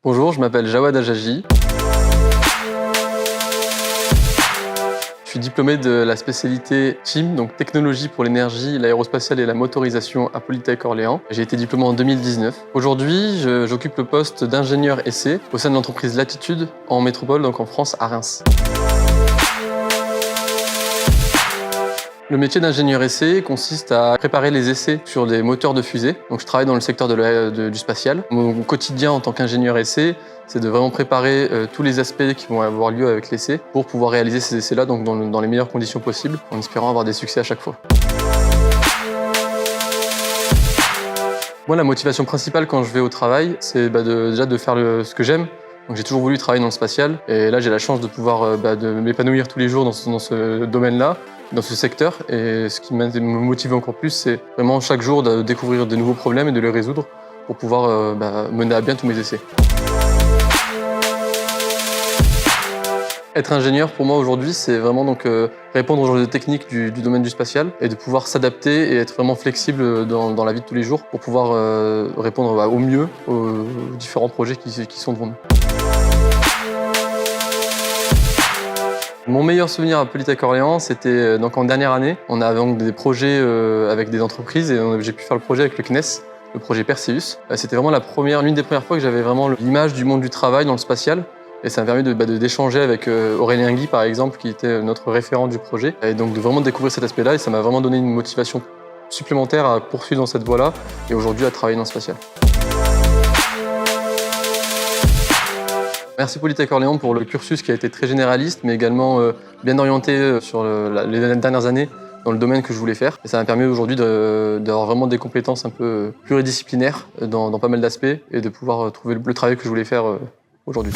Bonjour, je m'appelle Jawad Ajaji. Je suis diplômé de la spécialité TEAM, donc technologie pour l'énergie, l'aérospatiale et la motorisation à Polytech Orléans. J'ai été diplômé en 2019. Aujourd'hui, j'occupe le poste d'ingénieur essai au sein de l'entreprise Latitude en métropole, donc en France, à Reims. Le métier d'ingénieur essai consiste à préparer les essais sur des moteurs de fusée. Donc je travaille dans le secteur du spatial. Mon quotidien en tant qu'ingénieur essai, c'est de vraiment préparer tous les aspects qui vont avoir lieu avec l'essai pour pouvoir réaliser ces essais-là donc dans les meilleures conditions possibles, en espérant avoir des succès à chaque fois. Moi, la motivation principale quand je vais au travail, c'est déjà de faire ce que j'aime. Donc j'ai toujours voulu travailler dans le spatial et là j'ai la chance de pouvoir de m'épanouir tous les jours dans ce domaine-là, dans ce secteur. Et ce qui me motive encore plus, c'est vraiment chaque jour de découvrir de nouveaux problèmes et de les résoudre pour pouvoir mener à bien tous mes essais. Être ingénieur pour moi aujourd'hui, c'est vraiment répondre aux enjeux techniques du domaine du spatial et de pouvoir s'adapter et être vraiment flexible dans la vie de tous les jours pour pouvoir répondre au mieux aux différents projets qui sont devant nous. Mon meilleur souvenir à Polytech Orléans, c'était en dernière année. On avait donc des projets avec des entreprises et j'ai pu faire le projet avec le CNES, le projet Perseus. C'était vraiment l'une des premières fois que j'avais vraiment l'image du monde du travail dans le spatial. Et ça m'a permis d'échanger avec Aurélien Guy, par exemple, qui était notre référent du projet. Et donc de vraiment découvrir cet aspect-là, et ça m'a vraiment donné une motivation supplémentaire à poursuivre dans cette voie-là et aujourd'hui à travailler dans le spatial. Merci Polytech Orléans pour le cursus qui a été très généraliste, mais également bien orienté sur les dernières années dans le domaine que je voulais faire. Et ça m'a permis aujourd'hui d'avoir vraiment des compétences un peu pluridisciplinaires dans pas mal d'aspects et de pouvoir trouver le travail que je voulais faire aujourd'hui.